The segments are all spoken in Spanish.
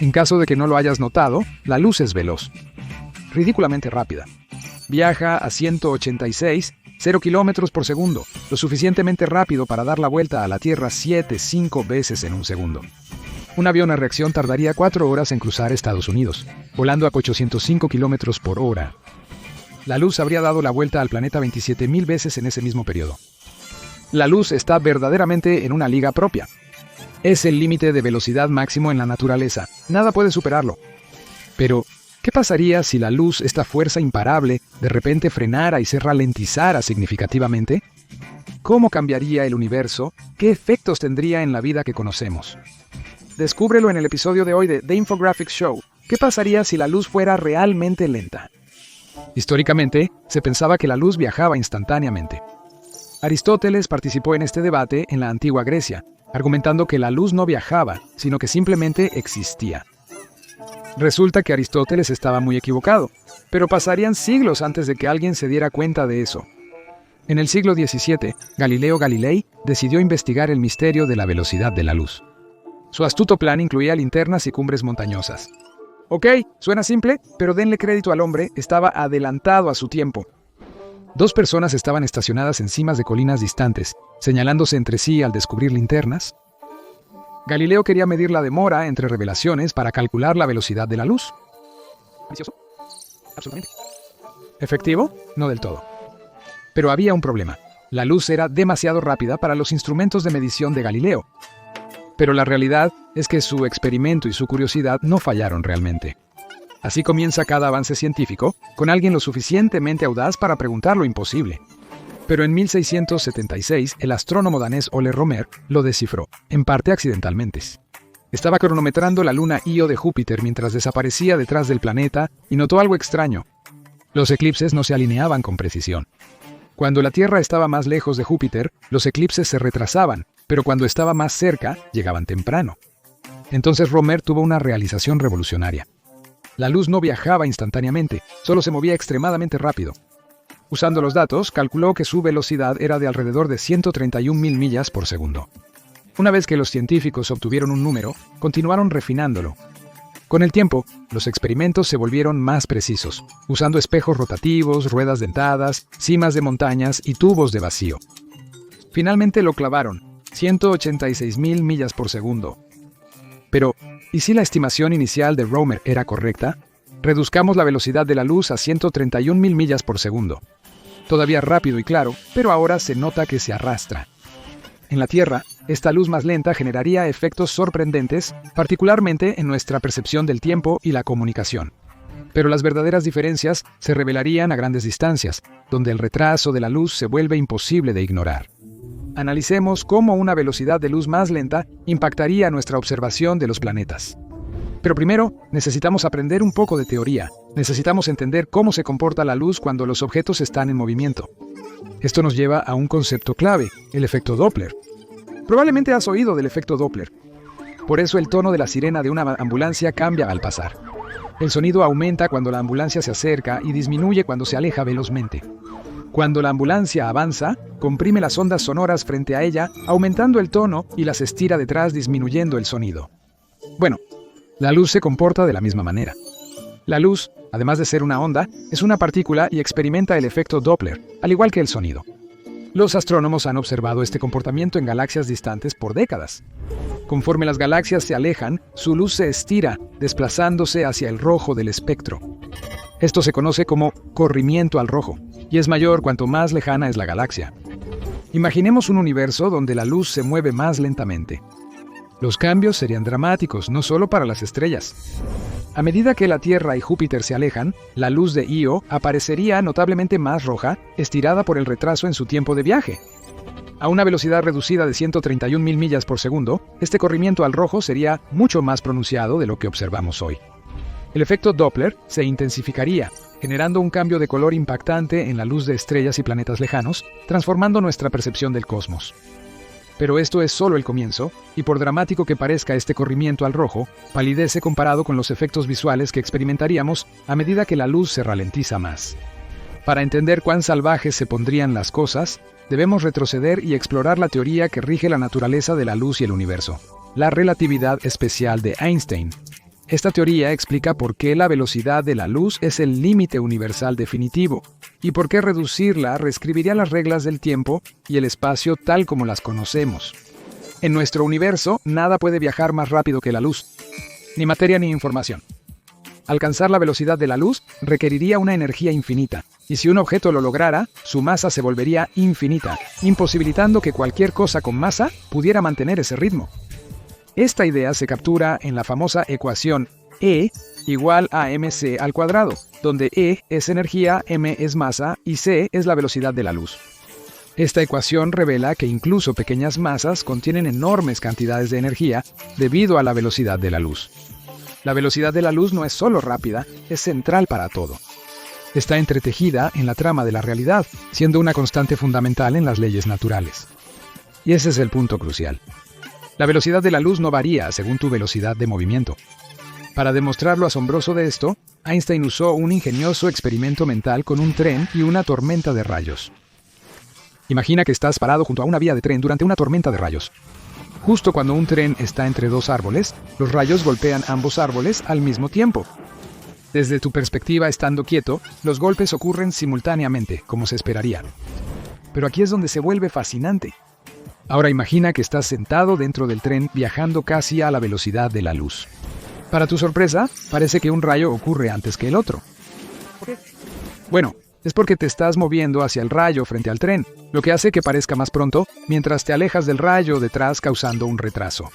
En caso de que no lo hayas notado, la luz es veloz, ridículamente rápida. Viaja a 186,0 kilómetros por segundo, lo suficientemente rápido para dar la vuelta a la Tierra 5 veces en un segundo. Un avión a reacción tardaría 4 horas en cruzar Estados Unidos, volando a 805 kilómetros por hora. La luz habría dado la vuelta al planeta 27,000 veces en ese mismo periodo. La luz está verdaderamente en una liga propia. Es el límite de velocidad máximo en la naturaleza. Nada puede superarlo. Pero, ¿qué pasaría si la luz, esta fuerza imparable, de repente frenara y se ralentizara significativamente? ¿Cómo cambiaría el universo? ¿Qué efectos tendría en la vida que conocemos? Descúbrelo en el episodio de hoy de The Infographics Show. ¿Qué pasaría si la luz fuera realmente lenta? Históricamente, se pensaba que la luz viajaba instantáneamente. Aristóteles participó en este debate en la antigua Grecia, argumentando que la luz no viajaba, sino que simplemente existía. Resulta que Aristóteles estaba muy equivocado, pero pasarían siglos antes de que alguien se diera cuenta de eso. En el siglo XVII, Galileo Galilei decidió investigar el misterio de la velocidad de la luz. Su astuto plan incluía linternas y cumbres montañosas. Ok, suena simple, pero denle crédito al hombre, estaba adelantado a su tiempo. 2 personas estaban estacionadas en cimas de colinas distantes, señalándose entre sí al descubrir linternas. Galileo quería medir la demora entre revelaciones para calcular la velocidad de la luz. ¿Ambicioso? Absolutamente. ¿Efectivo? No del todo. Pero había un problema. La luz era demasiado rápida para los instrumentos de medición de Galileo. Pero la realidad es que su experimento y su curiosidad no fallaron realmente. Así comienza cada avance científico, con alguien lo suficientemente audaz para preguntar lo imposible. Pero en 1676, el astrónomo danés Ole Romer lo descifró, en parte accidentalmente. Estaba cronometrando la luna Io de Júpiter mientras desaparecía detrás del planeta y notó algo extraño. Los eclipses no se alineaban con precisión. Cuando la Tierra estaba más lejos de Júpiter, los eclipses se retrasaban, pero cuando estaba más cerca, llegaban temprano. Entonces Romer tuvo una realización revolucionaria. La luz no viajaba instantáneamente, solo se movía extremadamente rápido. Usando los datos, calculó que su velocidad era de alrededor de 131,000 millas por segundo. Una vez que los científicos obtuvieron un número, continuaron refinándolo. Con el tiempo, los experimentos se volvieron más precisos, usando espejos rotativos, ruedas dentadas, cimas de montañas y tubos de vacío. Finalmente lo clavaron, 186,000 millas por segundo. Pero, ¿y si la estimación inicial de Romer era correcta? Reduzcamos la velocidad de la luz a 131,000 millas por segundo. Todavía rápido y claro, pero ahora se nota que se arrastra. En la Tierra, esta luz más lenta generaría efectos sorprendentes, particularmente en nuestra percepción del tiempo y la comunicación. Pero las verdaderas diferencias se revelarían a grandes distancias, donde el retraso de la luz se vuelve imposible de ignorar. Analicemos cómo una velocidad de luz más lenta impactaría nuestra observación de los planetas. Pero primero, necesitamos aprender un poco de teoría. Necesitamos entender cómo se comporta la luz cuando los objetos están en movimiento. Esto nos lleva a un concepto clave, el efecto Doppler. Probablemente has oído del efecto Doppler. Por eso el tono de la sirena de una ambulancia cambia al pasar. El sonido aumenta cuando la ambulancia se acerca y disminuye cuando se aleja velozmente. Cuando la ambulancia avanza, comprime las ondas sonoras frente a ella, aumentando el tono y las estira detrás disminuyendo el sonido. Bueno, la luz se comporta de la misma manera. La luz, además de ser una onda, es una partícula y experimenta el efecto Doppler, al igual que el sonido. Los astrónomos han observado este comportamiento en galaxias distantes por décadas. Conforme las galaxias se alejan, su luz se estira, desplazándose hacia el rojo del espectro. Esto se conoce como corrimiento al rojo, y es mayor cuanto más lejana es la galaxia. Imaginemos un universo donde la luz se mueve más lentamente. Los cambios serían dramáticos, no solo para las estrellas. A medida que la Tierra y Júpiter se alejan, la luz de Io aparecería notablemente más roja, estirada por el retraso en su tiempo de viaje. A una velocidad reducida de 131,000 millas por segundo, este corrimiento al rojo sería mucho más pronunciado de lo que observamos hoy. El efecto Doppler se intensificaría, generando un cambio de color impactante en la luz de estrellas y planetas lejanos, transformando nuestra percepción del cosmos. Pero esto es solo el comienzo, y por dramático que parezca este corrimiento al rojo, palidece comparado con los efectos visuales que experimentaríamos a medida que la luz se ralentiza más. Para entender cuán salvajes se pondrían las cosas, debemos retroceder y explorar la teoría que rige la naturaleza de la luz y el universo, la relatividad especial de Einstein. Esta teoría explica por qué la velocidad de la luz es el límite universal definitivo, y por qué reducirla reescribiría las reglas del tiempo y el espacio tal como las conocemos. En nuestro universo, nada puede viajar más rápido que la luz, ni materia ni información. Alcanzar la velocidad de la luz requeriría una energía infinita, y si un objeto lo lograra, su masa se volvería infinita, imposibilitando que cualquier cosa con masa pudiera mantener ese ritmo. Esta idea se captura en la famosa ecuación E igual a mc al cuadrado, donde E es energía, m es masa y c es la velocidad de la luz. Esta ecuación revela que incluso pequeñas masas contienen enormes cantidades de energía debido a la velocidad de la luz. La velocidad de la luz no es solo rápida, es central para todo. Está entretejida en la trama de la realidad, siendo una constante fundamental en las leyes naturales. Y ese es el punto crucial. La velocidad de la luz no varía según tu velocidad de movimiento. Para demostrar lo asombroso de esto, Einstein usó un ingenioso experimento mental con un tren y una tormenta de rayos. Imagina que estás parado junto a una vía de tren durante una tormenta de rayos. Justo cuando un tren está entre dos árboles, los rayos golpean ambos árboles al mismo tiempo. Desde tu perspectiva estando quieto, los golpes ocurren simultáneamente, como se esperaría. Pero aquí es donde se vuelve fascinante. Ahora imagina que estás sentado dentro del tren viajando casi a la velocidad de la luz. Para tu sorpresa, parece que un rayo ocurre antes que el otro. Bueno, es porque te estás moviendo hacia el rayo frente al tren, lo que hace que parezca más pronto, mientras te alejas del rayo detrás causando un retraso.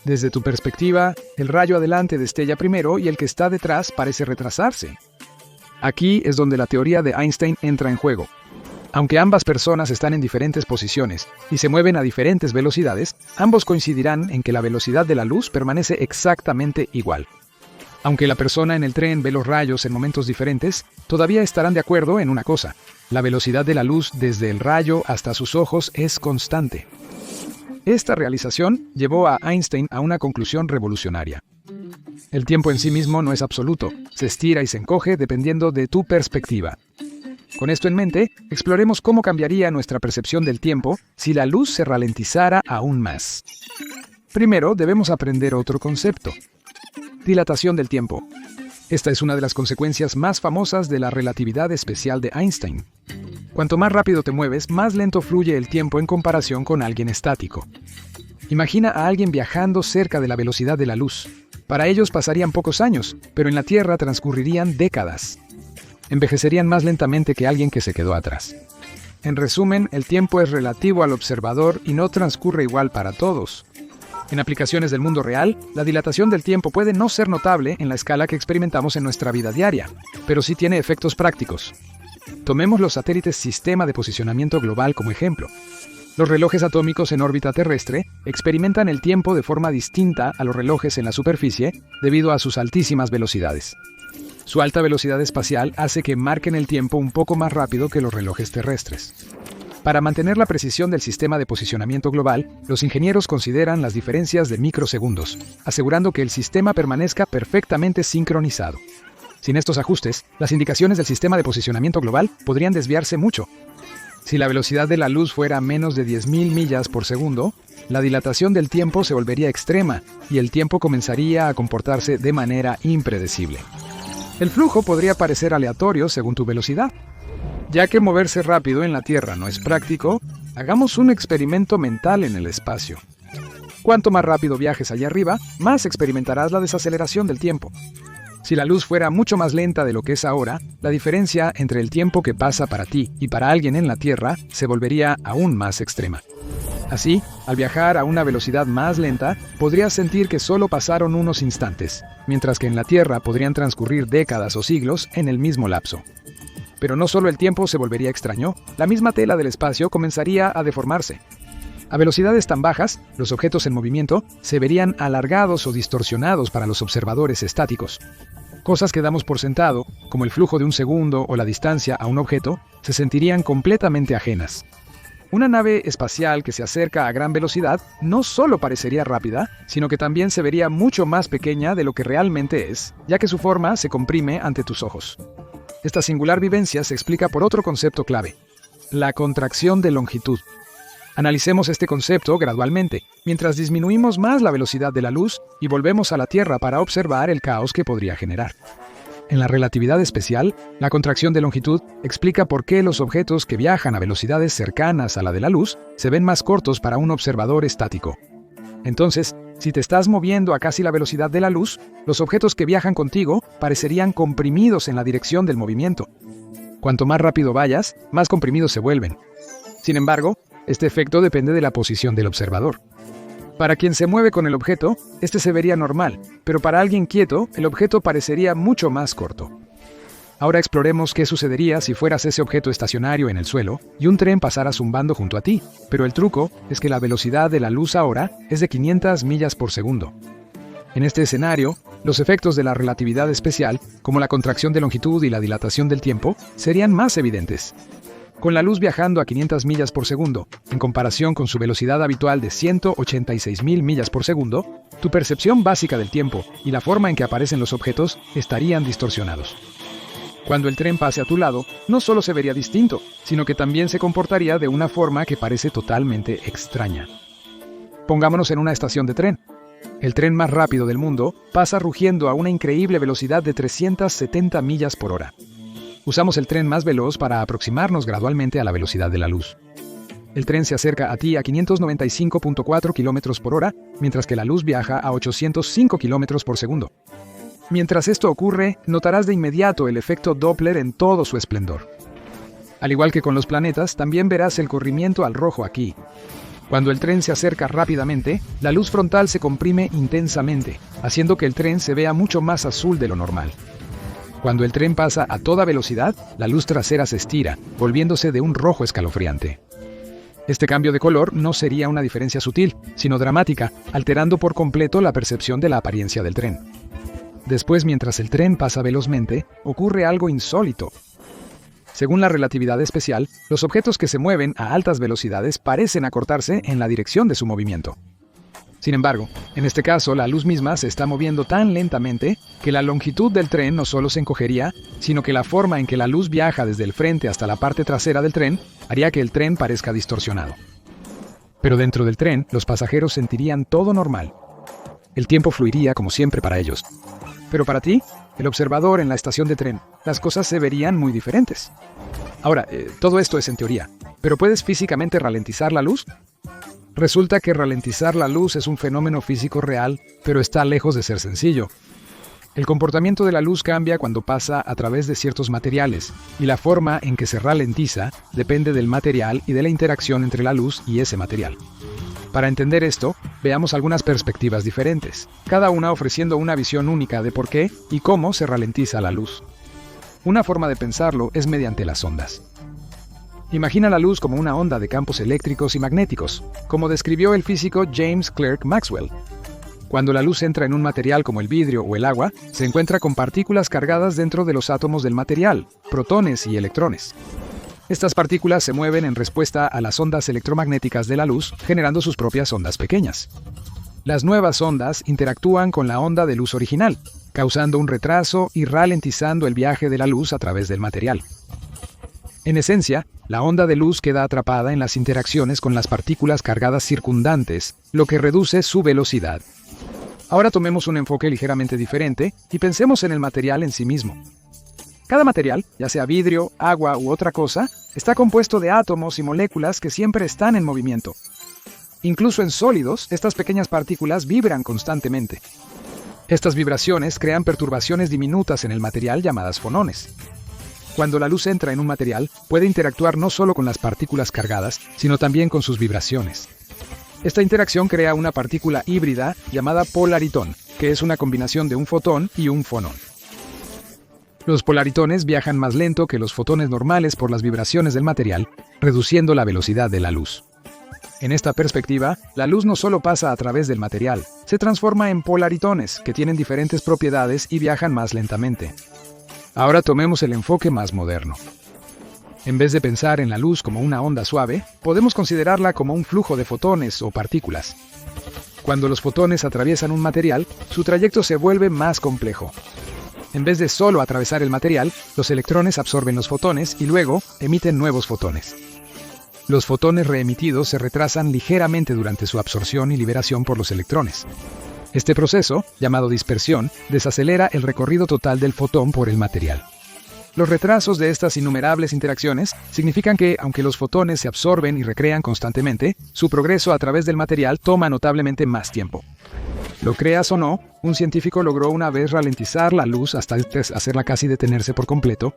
Desde tu perspectiva, el rayo adelante destella primero y el que está detrás parece retrasarse. Aquí es donde la teoría de Einstein entra en juego. Aunque ambas personas están en diferentes posiciones y se mueven a diferentes velocidades, ambos coincidirán en que la velocidad de la luz permanece exactamente igual. Aunque la persona en el tren ve los rayos en momentos diferentes, todavía estarán de acuerdo en una cosa: la velocidad de la luz desde el rayo hasta sus ojos es constante. Esta realización llevó a Einstein a una conclusión revolucionaria. El tiempo en sí mismo no es absoluto, se estira y se encoge dependiendo de tu perspectiva. Con esto en mente, exploremos cómo cambiaría nuestra percepción del tiempo si la luz se ralentizara aún más. Primero, debemos aprender otro concepto: dilatación del tiempo. Esta es una de las consecuencias más famosas de la relatividad especial de Einstein. Cuanto más rápido te mueves, más lento fluye el tiempo en comparación con alguien estático. Imagina a alguien viajando cerca de la velocidad de la luz. Para ellos pasarían pocos años, pero en la Tierra transcurrirían décadas. Envejecerían más lentamente que alguien que se quedó atrás. En resumen, el tiempo es relativo al observador y no transcurre igual para todos. En aplicaciones del mundo real, la dilatación del tiempo puede no ser notable en la escala que experimentamos en nuestra vida diaria, pero sí tiene efectos prácticos. Tomemos los satélites Sistema de Posicionamiento Global como ejemplo. Los relojes atómicos en órbita terrestre experimentan el tiempo de forma distinta a los relojes en la superficie debido a sus altísimas velocidades. Su alta velocidad espacial hace que marquen el tiempo un poco más rápido que los relojes terrestres. Para mantener la precisión del sistema de posicionamiento global, los ingenieros consideran las diferencias de microsegundos, asegurando que el sistema permanezca perfectamente sincronizado. Sin estos ajustes, las indicaciones del sistema de posicionamiento global podrían desviarse mucho. Si la velocidad de la luz fuera menos de 10.000 millas por segundo, la dilatación del tiempo se volvería extrema y el tiempo comenzaría a comportarse de manera impredecible. El flujo podría parecer aleatorio según tu velocidad. Ya que moverse rápido en la Tierra no es práctico, hagamos un experimento mental en el espacio. Cuanto más rápido viajes allá arriba, más experimentarás la desaceleración del tiempo. Si la luz fuera mucho más lenta de lo que es ahora, la diferencia entre el tiempo que pasa para ti y para alguien en la Tierra se volvería aún más extrema. Así, al viajar a una velocidad más lenta, podrías sentir que solo pasaron unos instantes, mientras que en la Tierra podrían transcurrir décadas o siglos en el mismo lapso. Pero no solo el tiempo se volvería extraño, la misma tela del espacio comenzaría a deformarse. A velocidades tan bajas, los objetos en movimiento se verían alargados o distorsionados para los observadores estáticos. Cosas que damos por sentado, como el flujo de un segundo o la distancia a un objeto, se sentirían completamente ajenas. Una nave espacial que se acerca a gran velocidad no solo parecería rápida, sino que también se vería mucho más pequeña de lo que realmente es, ya que su forma se comprime ante tus ojos. Esta singular vivencia se explica por otro concepto clave: la contracción de longitud. Analicemos este concepto gradualmente, mientras disminuimos más la velocidad de la luz y volvemos a la Tierra para observar el caos que podría generar. En la relatividad especial, la contracción de longitud explica por qué los objetos que viajan a velocidades cercanas a la de la luz se ven más cortos para un observador estático. Entonces, si te estás moviendo a casi la velocidad de la luz, los objetos que viajan contigo parecerían comprimidos en la dirección del movimiento. Cuanto más rápido vayas, más comprimidos se vuelven. Sin embargo, este efecto depende de la posición del observador. Para quien se mueve con el objeto, este se vería normal, pero para alguien quieto, el objeto parecería mucho más corto. Ahora exploremos qué sucedería si fueras ese objeto estacionario en el suelo y un tren pasara zumbando junto a ti, pero el truco es que la velocidad de la luz ahora es de 500 millas por segundo. En este escenario, los efectos de la relatividad especial, como la contracción de longitud y la dilatación del tiempo, serían más evidentes. Con la luz viajando a 500 millas por segundo, en comparación con su velocidad habitual de 186.000 millas por segundo, tu percepción básica del tiempo y la forma en que aparecen los objetos estarían distorsionados. Cuando el tren pase a tu lado, no solo se vería distinto, sino que también se comportaría de una forma que parece totalmente extraña. Pongámonos en una estación de tren. El tren más rápido del mundo pasa rugiendo a una increíble velocidad de 370 millas por hora. Usamos el tren más veloz para aproximarnos gradualmente a la velocidad de la luz. El tren se acerca a ti a 595.4 km por hora, mientras que la luz viaja a 805 km por segundo. Mientras esto ocurre, notarás de inmediato el efecto Doppler en todo su esplendor. Al igual que con los planetas, también verás el corrimiento al rojo aquí. Cuando el tren se acerca rápidamente, la luz frontal se comprime intensamente, haciendo que el tren se vea mucho más azul de lo normal. Cuando el tren pasa a toda velocidad, la luz trasera se estira, volviéndose de un rojo escalofriante. Este cambio de color no sería una diferencia sutil, sino dramática, alterando por completo la percepción de la apariencia del tren. Después, mientras el tren pasa velozmente, ocurre algo insólito. Según la relatividad especial, los objetos que se mueven a altas velocidades parecen acortarse en la dirección de su movimiento. Sin embargo, en este caso, la luz misma se está moviendo tan lentamente que la longitud del tren no solo se encogería, sino que la forma en que la luz viaja desde el frente hasta la parte trasera del tren haría que el tren parezca distorsionado. Pero dentro del tren, los pasajeros sentirían todo normal. El tiempo fluiría como siempre para ellos. Pero para ti, el observador en la estación de tren, las cosas se verían muy diferentes. Ahora, todo esto es en teoría, pero ¿puedes físicamente ralentizar la luz? Resulta que ralentizar la luz es un fenómeno físico real, pero está lejos de ser sencillo. El comportamiento de la luz cambia cuando pasa a través de ciertos materiales, y la forma en que se ralentiza depende del material y de la interacción entre la luz y ese material. Para entender esto, veamos algunas perspectivas diferentes, cada una ofreciendo una visión única de por qué y cómo se ralentiza la luz. Una forma de pensarlo es mediante las ondas. Imagina la luz como una onda de campos eléctricos y magnéticos, como describió el físico James Clerk Maxwell. Cuando la luz entra en un material como el vidrio o el agua, se encuentra con partículas cargadas dentro de los átomos del material, protones y electrones. Estas partículas se mueven en respuesta a las ondas electromagnéticas de la luz, generando sus propias ondas pequeñas. Las nuevas ondas interactúan con la onda de luz original, causando un retraso y ralentizando el viaje de la luz a través del material. En esencia, la onda de luz queda atrapada en las interacciones con las partículas cargadas circundantes, lo que reduce su velocidad. Ahora tomemos un enfoque ligeramente diferente y pensemos en el material en sí mismo. Cada material, ya sea vidrio, agua u otra cosa, está compuesto de átomos y moléculas que siempre están en movimiento. Incluso en sólidos, estas pequeñas partículas vibran constantemente. Estas vibraciones crean perturbaciones diminutas en el material llamadas fonones. Cuando la luz entra en un material, puede interactuar no solo con las partículas cargadas, sino también con sus vibraciones. Esta interacción crea una partícula híbrida llamada polaritón, que es una combinación de un fotón y un fonón. Los polaritones viajan más lento que los fotones normales por las vibraciones del material, reduciendo la velocidad de la luz. En esta perspectiva, la luz no solo pasa a través del material, se transforma en polaritones, que tienen diferentes propiedades y viajan más lentamente. Ahora tomemos el enfoque más moderno. En vez de pensar en la luz como una onda suave, podemos considerarla como un flujo de fotones o partículas. Cuando los fotones atraviesan un material, su trayecto se vuelve más complejo. En vez de solo atravesar el material, los electrones absorben los fotones y luego emiten nuevos fotones. Los fotones reemitidos se retrasan ligeramente durante su absorción y liberación por los electrones. Este proceso, llamado dispersión, desacelera el recorrido total del fotón por el material. Los retrasos de estas innumerables interacciones significan que, aunque los fotones se absorben y recrean constantemente, su progreso a través del material toma notablemente más tiempo. Lo creas o no, un científico logró una vez ralentizar la luz hasta hacerla casi detenerse por completo.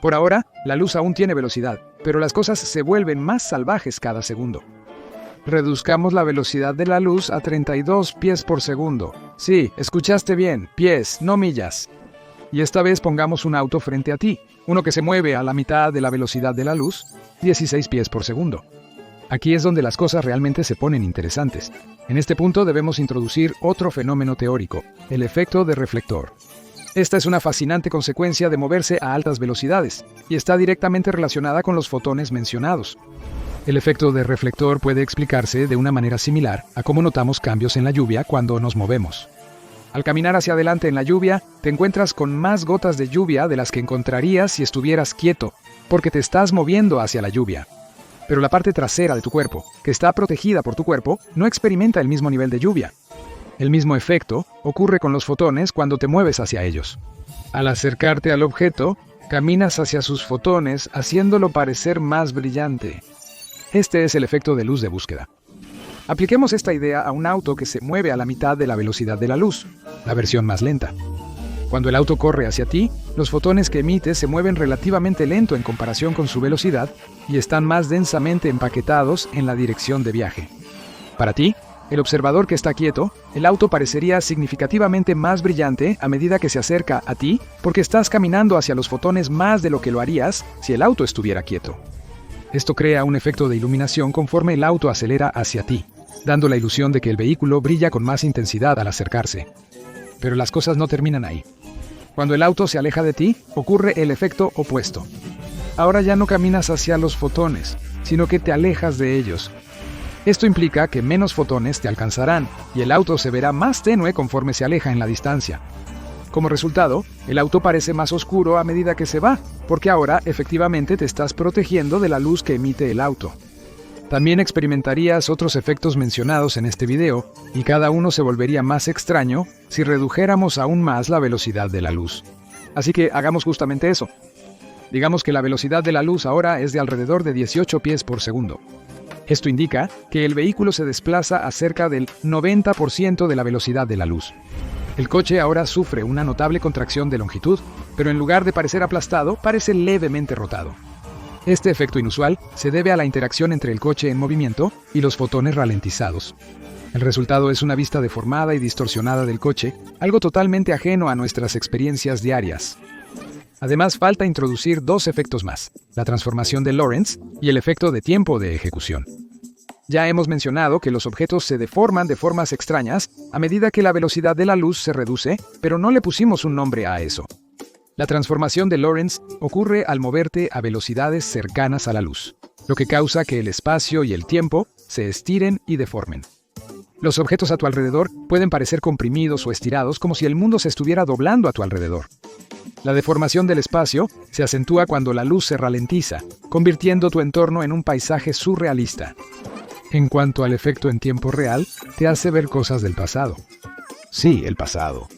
Por ahora, la luz aún tiene velocidad, pero las cosas se vuelven más salvajes cada segundo. Reduzcamos la velocidad de la luz a 32 pies por segundo. Sí, escuchaste bien, pies, no millas. Y esta vez pongamos un auto frente a ti, uno que se mueve a la mitad de la velocidad de la luz, 16 pies por segundo. Aquí es donde las cosas realmente se ponen interesantes. En este punto debemos introducir otro fenómeno teórico, el efecto de reflector. Esta es una fascinante consecuencia de moverse a altas velocidades, y está directamente relacionada con los fotones mencionados. El efecto de reflector puede explicarse de una manera similar a cómo notamos cambios en la lluvia cuando nos movemos. Al caminar hacia adelante en la lluvia, te encuentras con más gotas de lluvia de las que encontrarías si estuvieras quieto, porque te estás moviendo hacia la lluvia. Pero la parte trasera de tu cuerpo, que está protegida por tu cuerpo, no experimenta el mismo nivel de lluvia. El mismo efecto ocurre con los fotones cuando te mueves hacia ellos. Al acercarte al objeto, caminas hacia sus fotones, haciéndolo parecer más brillante. Este es el efecto de luz de búsqueda. Apliquemos esta idea a un auto que se mueve a la mitad de la velocidad de la luz, la versión más lenta. Cuando el auto corre hacia ti, los fotones que emite se mueven relativamente lento en comparación con su velocidad y están más densamente empaquetados en la dirección de viaje. Para ti, el observador que está quieto, el auto parecería significativamente más brillante a medida que se acerca a ti porque estás caminando hacia los fotones más de lo que lo harías si el auto estuviera quieto. Esto crea un efecto de iluminación conforme el auto acelera hacia ti, dando la ilusión de que el vehículo brilla con más intensidad al acercarse. Pero las cosas no terminan ahí. Cuando el auto se aleja de ti, ocurre el efecto opuesto. Ahora ya no caminas hacia los fotones, sino que te alejas de ellos. Esto implica que menos fotones te alcanzarán, y el auto se verá más tenue conforme se aleja en la distancia. Como resultado, el auto parece más oscuro a medida que se va, porque ahora efectivamente te estás protegiendo de la luz que emite el auto. También experimentarías otros efectos mencionados en este video, y cada uno se volvería más extraño si redujéramos aún más la velocidad de la luz. Así que hagamos justamente eso. Digamos que la velocidad de la luz ahora es de alrededor de 18 pies por segundo. Esto indica que el vehículo se desplaza a cerca del 90% de la velocidad de la luz. El coche ahora sufre una notable contracción de longitud, pero en lugar de parecer aplastado, parece levemente rotado. Este efecto inusual se debe a la interacción entre el coche en movimiento y los fotones ralentizados. El resultado es una vista deformada y distorsionada del coche, algo totalmente ajeno a nuestras experiencias diarias. Además, falta introducir dos efectos más, la transformación de Lorentz y el efecto de tiempo de ejecución. Ya hemos mencionado que los objetos se deforman de formas extrañas a medida que la velocidad de la luz se reduce, pero no le pusimos un nombre a eso. La transformación de Lorentz ocurre al moverte a velocidades cercanas a la luz, lo que causa que el espacio y el tiempo se estiren y deformen. Los objetos a tu alrededor pueden parecer comprimidos o estirados como si el mundo se estuviera doblando a tu alrededor. La deformación del espacio se acentúa cuando la luz se ralentiza, convirtiendo tu entorno en un paisaje surrealista. En cuanto al efecto en tiempo real, te hace ver cosas del pasado. Sí, el pasado.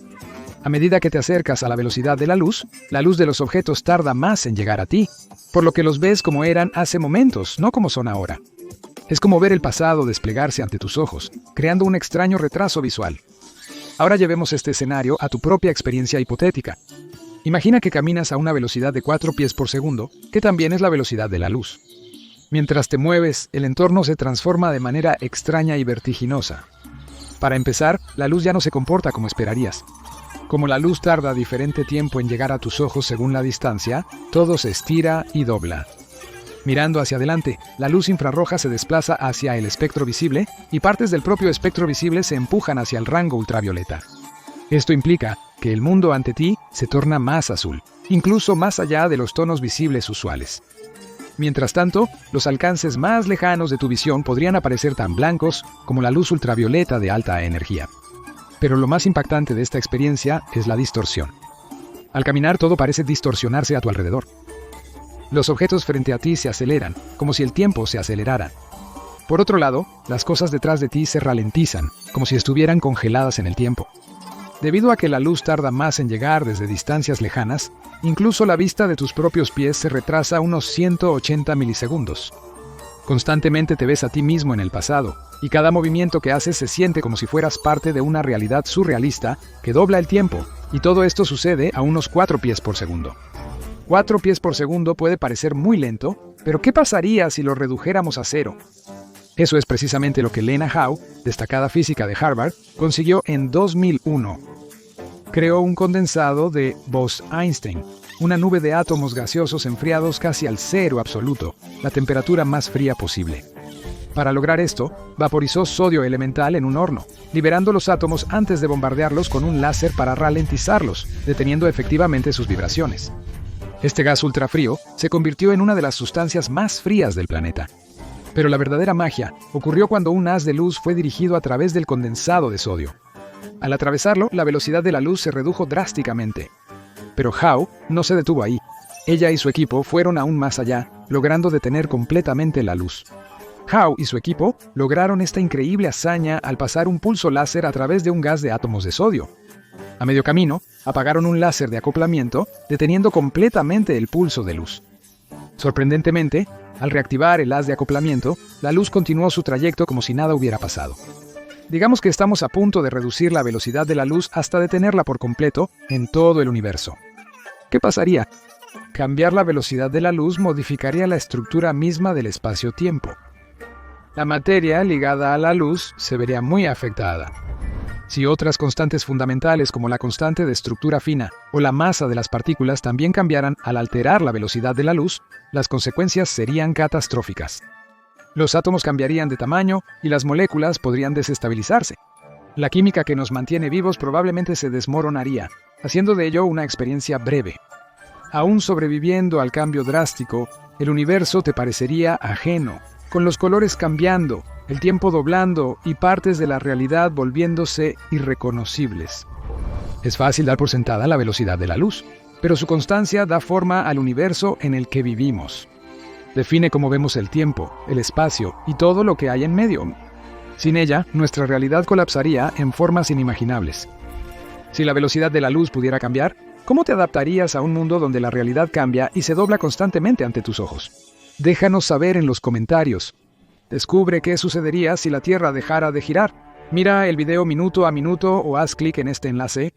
A medida que te acercas a la velocidad de la luz de los objetos tarda más en llegar a ti, por lo que los ves como eran hace momentos, no como son ahora. Es como ver el pasado desplegarse ante tus ojos, creando un extraño retraso visual. Ahora llevemos este escenario a tu propia experiencia hipotética. Imagina que caminas a una velocidad de 4 pies por segundo, que también es la velocidad de la luz. Mientras te mueves, el entorno se transforma de manera extraña y vertiginosa. Para empezar, la luz ya no se comporta como esperarías. Como la luz tarda diferente tiempo en llegar a tus ojos según la distancia, todo se estira y dobla. Mirando hacia adelante, la luz infrarroja se desplaza hacia el espectro visible y partes del propio espectro visible se empujan hacia el rango ultravioleta. Esto implica que el mundo ante ti se torna más azul, incluso más allá de los tonos visibles usuales. Mientras tanto, los alcances más lejanos de tu visión podrían aparecer tan blancos como la luz ultravioleta de alta energía. Pero lo más impactante de esta experiencia es la distorsión. Al caminar todo parece distorsionarse a tu alrededor. Los objetos frente a ti se aceleran, como si el tiempo se acelerara. Por otro lado, las cosas detrás de ti se ralentizan, como si estuvieran congeladas en el tiempo. Debido a que la luz tarda más en llegar desde distancias lejanas, incluso la vista de tus propios pies se retrasa unos 180 milisegundos. Constantemente te ves a ti mismo en el pasado, y cada movimiento que haces se siente como si fueras parte de una realidad surrealista que dobla el tiempo, y todo esto sucede a unos 4 pies por segundo. 4 pies por segundo puede parecer muy lento, pero ¿qué pasaría si lo redujéramos a 0? Eso es precisamente lo que Lena Howe, destacada física de Harvard, consiguió en 2001. Creó un condensado de Bose-Einstein, una nube de átomos gaseosos enfriados casi al cero absoluto, la temperatura más fría posible. Para lograr esto, vaporizó sodio elemental en un horno, liberando los átomos antes de bombardearlos con un láser para ralentizarlos, deteniendo efectivamente sus vibraciones. Este gas ultrafrío se convirtió en una de las sustancias más frías del planeta. Pero la verdadera magia ocurrió cuando un haz de luz fue dirigido a través del condensado de sodio. Al atravesarlo, la velocidad de la luz se redujo drásticamente. Pero Howe no se detuvo ahí. Ella y su equipo fueron aún más allá, logrando detener completamente la luz. Howe y su equipo lograron esta increíble hazaña al pasar un pulso láser a través de un gas de átomos de sodio. A medio camino, apagaron un láser de acoplamiento, deteniendo completamente el pulso de luz. Sorprendentemente, al reactivar el haz de acoplamiento, la luz continuó su trayecto como si nada hubiera pasado. Digamos que estamos a punto de reducir la velocidad de la luz hasta detenerla por completo en todo el universo. ¿Qué pasaría? Cambiar la velocidad de la luz modificaría la estructura misma del espacio-tiempo. La materia ligada a la luz se vería muy afectada. Si otras constantes fundamentales como la constante de estructura fina o la masa de las partículas también cambiaran al alterar la velocidad de la luz, las consecuencias serían catastróficas. Los átomos cambiarían de tamaño y las moléculas podrían desestabilizarse. La química que nos mantiene vivos probablemente se desmoronaría, haciendo de ello una experiencia breve. Aún sobreviviendo al cambio drástico, el universo te parecería ajeno, con los colores cambiando, el tiempo doblando y partes de la realidad volviéndose irreconocibles. Es fácil dar por sentada la velocidad de la luz, pero su constancia da forma al universo en el que vivimos. Define cómo vemos el tiempo, el espacio y todo lo que hay en medio. Sin ella, nuestra realidad colapsaría en formas inimaginables. Si la velocidad de la luz pudiera cambiar, ¿cómo te adaptarías a un mundo donde la realidad cambia y se dobla constantemente ante tus ojos? Déjanos saber en los comentarios. Descubre qué sucedería si la Tierra dejara de girar. Mira el video minuto a minuto o haz clic en este enlace